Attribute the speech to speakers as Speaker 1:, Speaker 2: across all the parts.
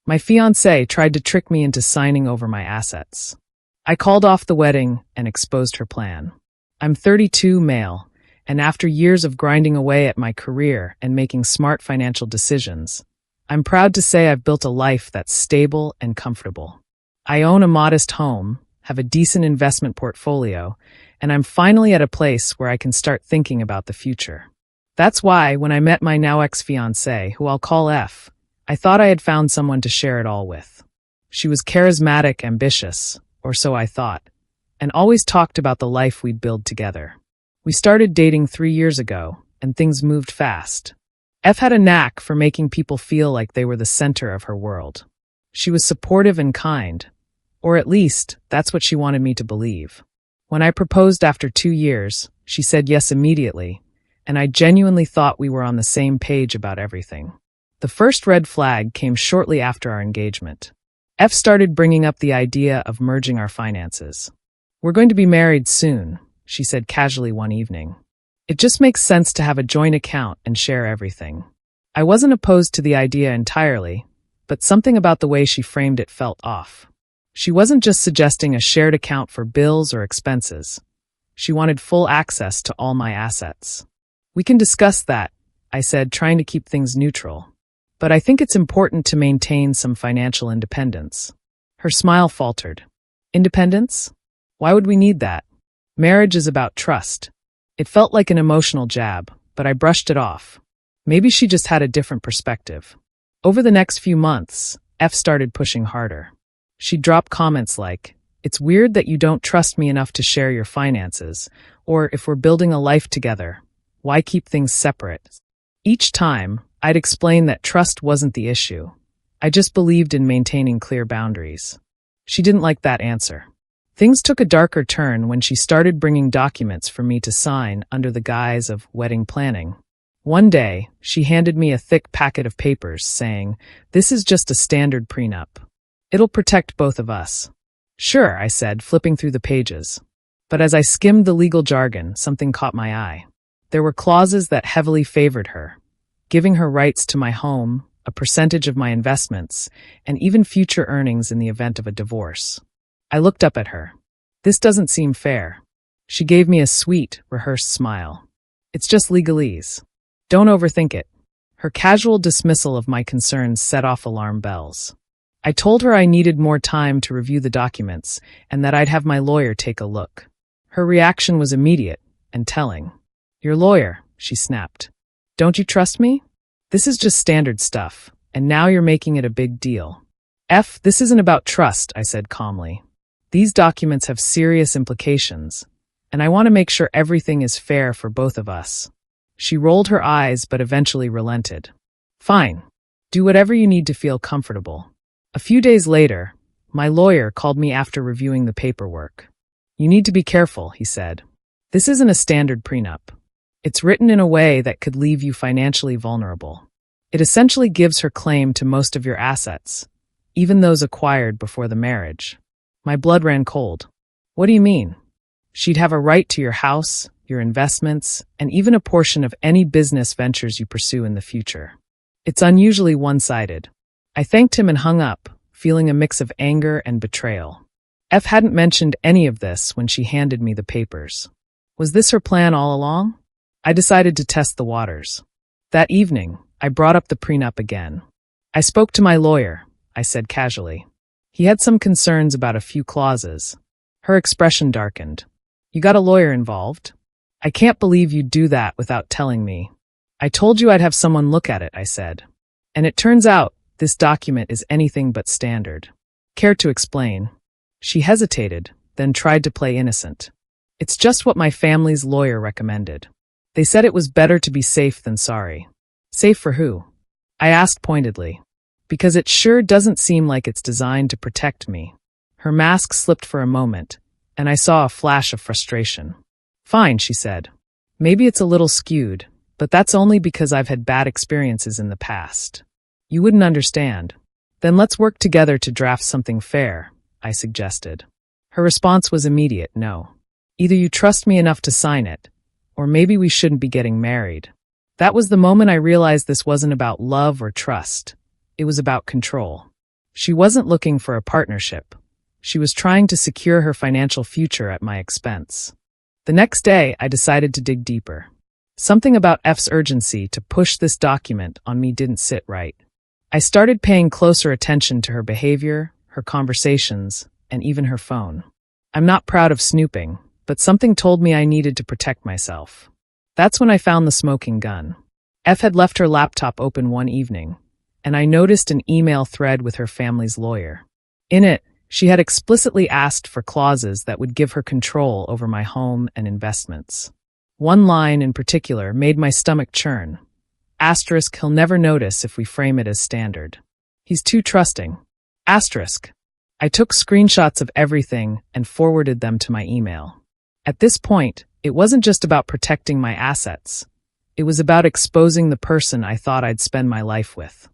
Speaker 1: My fiancée tried to trick me into signing over my assets. I called off the wedding and exposed her plan. I'm 32, male, and after years of grinding away at my career and making smart financial decisions, I'm proud to say I've built a life that's stable and comfortable. I own a modest home, have a decent investment portfolio, and I'm finally at a place where I can start thinking about the future. That's why, when I met my now ex-fiancée, who I'll call F, I thought I had found someone to share it all with. She was charismatic, ambitious, or so I thought, and always talked about the life we'd build together. We started dating 3 years ago, and things moved fast. F had a knack for making people feel like they were the center of her world. She was supportive and kind, or at least, that's what she wanted me to believe. When I proposed after 2 years, she said yes immediately, and I genuinely thought we were on the same page about everything. The first red flag came shortly after our engagement. F started bringing up the idea of merging our finances. "We're going to be married soon," she said casually one evening. "It just makes sense to have a joint account and share everything." I wasn't opposed to the idea entirely, but something about the way she framed it felt off. She wasn't just suggesting a shared account for bills or expenses. She wanted full access to all my assets. "We can discuss that," I said, trying to keep things neutral. "But I think it's important to maintain some financial independence." Her smile faltered. "Independence? Why would we need that? Marriage is about trust." It felt like an emotional jab, but I brushed it off. Maybe she just had a different perspective. Over the next few months, F started pushing harder. She'd drop comments like, "It's weird that you don't trust me enough to share your finances," or "If we're building a life together, why keep things separate?" Each time, I'd explain that trust wasn't the issue. I just believed in maintaining clear boundaries. She didn't like that answer. Things took a darker turn when she started bringing documents for me to sign under the guise of wedding planning. One day, she handed me a thick packet of papers saying, "This is just a standard prenup. It'll protect both of us." "Sure," I said, flipping through the pages. But as I skimmed the legal jargon, something caught my eye. There were clauses that heavily favored her, giving her rights to my home, a percentage of my investments, and even future earnings in the event of a divorce. I looked up at her. "This doesn't seem fair." She gave me a sweet, rehearsed smile. "It's just legalese. Don't overthink it." Her casual dismissal of my concerns set off alarm bells. I told her I needed more time to review the documents and that I'd have my lawyer take a look. Her reaction was immediate and telling. "Your lawyer," she snapped. "Don't you trust me? This is just standard stuff, and now you're making it a big deal." "F, this isn't about trust," I said calmly. "These documents have serious implications, and I want to make sure everything is fair for both of us." She rolled her eyes but eventually relented. "Fine. Do whatever you need to feel comfortable." A few days later, my lawyer called me after reviewing the paperwork. "You need to be careful," he said. "This isn't a standard prenup. It's written in a way that could leave you financially vulnerable. It essentially gives her claim to most of your assets, even those acquired before the marriage." My blood ran cold. "What do you mean?" "She'd have a right to your house, your investments, and even a portion of any business ventures you pursue in the future. It's unusually one-sided." I thanked him and hung up, feeling a mix of anger and betrayal. F hadn't mentioned any of this when she handed me the papers. Was this her plan all along? I decided to test the waters. That evening, I brought up the prenup again. "I spoke to my lawyer," I said casually. "He had some concerns about a few clauses." Her expression darkened. "You got a lawyer involved? I can't believe you'd do that without telling me." "I told you I'd have someone look at it," I said. "And it turns out, this document is anything but standard." "Care to explain?" She hesitated, then tried to play innocent. "It's just what my family's lawyer recommended. They said it was better to be safe than sorry." "Safe for who?" I asked pointedly. "Because it sure doesn't seem like it's designed to protect me." Her mask slipped for a moment, and I saw a flash of frustration. "Fine," she said. "Maybe it's a little skewed, but that's only because I've had bad experiences in the past. You wouldn't understand. Then let's work together to draft something fair," I suggested. Her response was immediate, "No. Either you trust me enough to sign it, or maybe we shouldn't be getting married." That was the moment I realized this wasn't about love or trust. It was about control. She wasn't looking for a partnership. She was trying to secure her financial future at my expense. The next day, I decided to dig deeper. Something about F's urgency to push this document on me didn't sit right. I started paying closer attention to her behavior, her conversations, and even her phone. I'm not proud of snooping, but something told me I needed to protect myself. That's when I found the smoking gun. F had left her laptop open one evening, and I noticed an email thread with her family's lawyer. In it, she had explicitly asked for clauses that would give her control over my home and investments. One line in particular made my stomach churn. Asterisk, he'll never notice if we frame it as standard. He's too trusting. Asterisk. I took screenshots of everything and forwarded them to my email. At this point, it wasn't just about protecting my assets. It was about exposing the person I thought I'd spend my life with.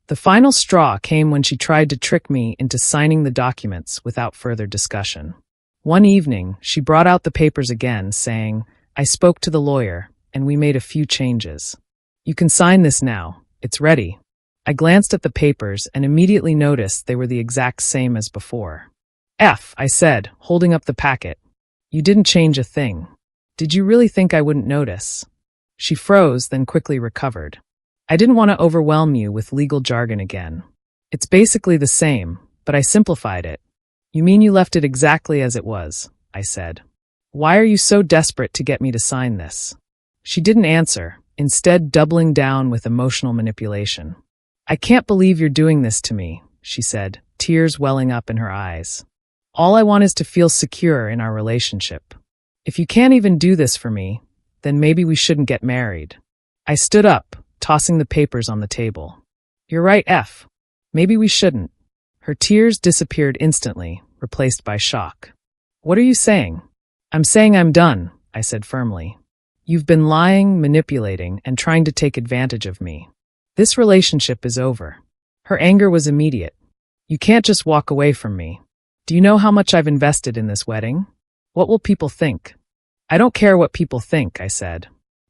Speaker 1: The final straw came when she tried to trick me into signing the documents without further discussion. One evening, she brought out the papers again, saying, "I spoke to the lawyer, and we made a few changes. You can sign this now. It's ready." I glanced at the papers and immediately noticed they were the exact same as before. "F," I said, holding up the packet. "You didn't change a thing. Did you really think I wouldn't notice?" She froze, then quickly recovered. "I didn't want to overwhelm you with legal jargon again. It's basically the same, but I simplified it." "You mean you left it exactly as it was?" I said. "Why are you so desperate to get me to sign this?" She didn't answer, instead doubling down with emotional manipulation. "I can't believe you're doing this to me," she said, tears welling up in her eyes. "All I want is to feel secure in our relationship. If you can't even do this for me, then maybe we shouldn't get married." I stood up, tossing the papers on the table. "You're right, F. Maybe we shouldn't." Her tears disappeared instantly, replaced by shock. "What are you saying?" "I'm saying I'm done," I said firmly. "You've been lying, manipulating, and trying to take advantage of me. This relationship is over." Her anger was immediate. "You can't just walk away from me. Do you know how much I've invested in this wedding? What will people think?" "I don't care what people think," I said.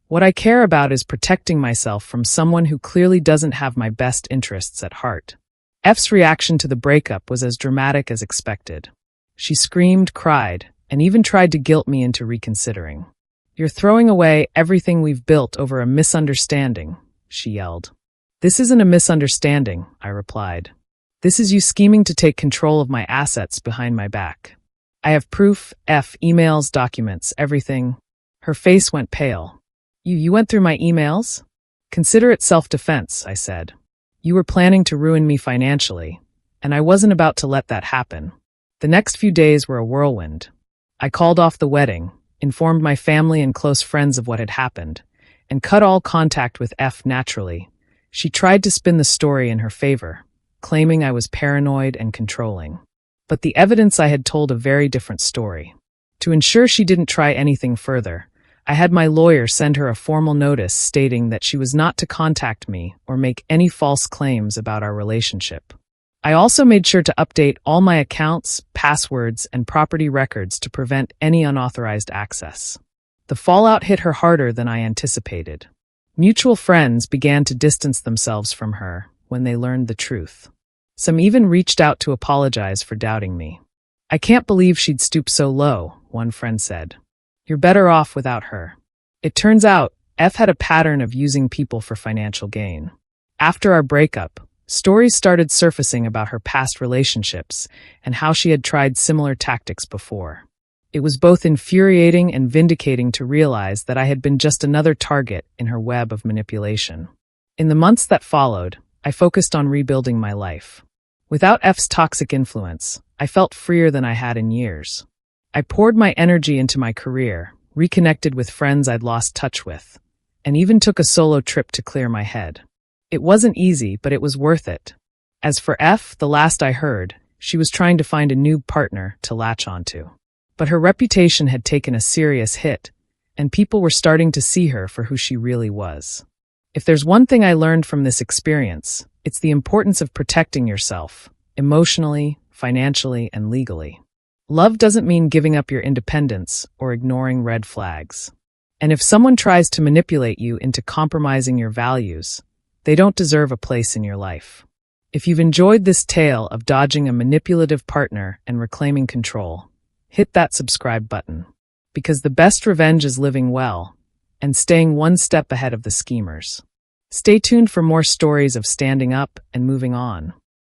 Speaker 1: "What I care about is protecting myself from someone who clearly doesn't have my best interests at heart." F's reaction to the breakup was as dramatic as expected. She screamed, cried, and even tried to guilt me into reconsidering. "You're throwing away everything we've built over a misunderstanding," she yelled. "This isn't a misunderstanding," I replied. "This is you scheming to take control of my assets behind my back. I have proof, F, emails, documents, everything." Her face went pale. You went through my emails?" "Consider it self-defense," I said. "You were planning to ruin me financially, and I wasn't about to let that happen." The next few days were a whirlwind. I called off the wedding, informed my family and close friends of what had happened, and cut all contact with F naturally. She tried to spin the story in her favor, claiming I was paranoid and controlling. But the evidence I had told a very different story. To ensure she didn't try anything further, I had my lawyer send her a formal notice stating that she was not to contact me or make any false claims about our relationship. I also made sure to update all my accounts, passwords, and property records to prevent any unauthorized access. The fallout hit her harder than I anticipated. Mutual friends began to distance themselves from her when they learned the truth. Some even reached out to apologize for doubting me. "I can't believe she'd stoop so low," one friend said. "You're better off without her." It turns out, F had a pattern of using people for financial gain. After our breakup, stories started surfacing about her past relationships and how she had tried similar tactics before. It was both infuriating and vindicating to realize that I had been just another target in her web of manipulation. In the months that followed, I focused on rebuilding my life. Without F's toxic influence, I felt freer than I had in years. I poured my energy into my career, reconnected with friends I'd lost touch with, and even took a solo trip to clear my head. It wasn't easy, but it was worth it. As for F, the last I heard, she was trying to find a new partner to latch onto. But her reputation had taken a serious hit, and people were starting to see her for who she really was. If there's one thing I learned from this experience, it's the importance of protecting yourself, emotionally, financially, and legally. Love doesn't mean giving up your independence or ignoring red flags. And if someone tries to manipulate you into compromising your values, they don't deserve a place in your life. If you've enjoyed this tale of dodging a manipulative partner and reclaiming control, hit that subscribe button. Because the best revenge is living well and staying one step ahead of the schemers. Stay tuned for more stories of standing up and moving on.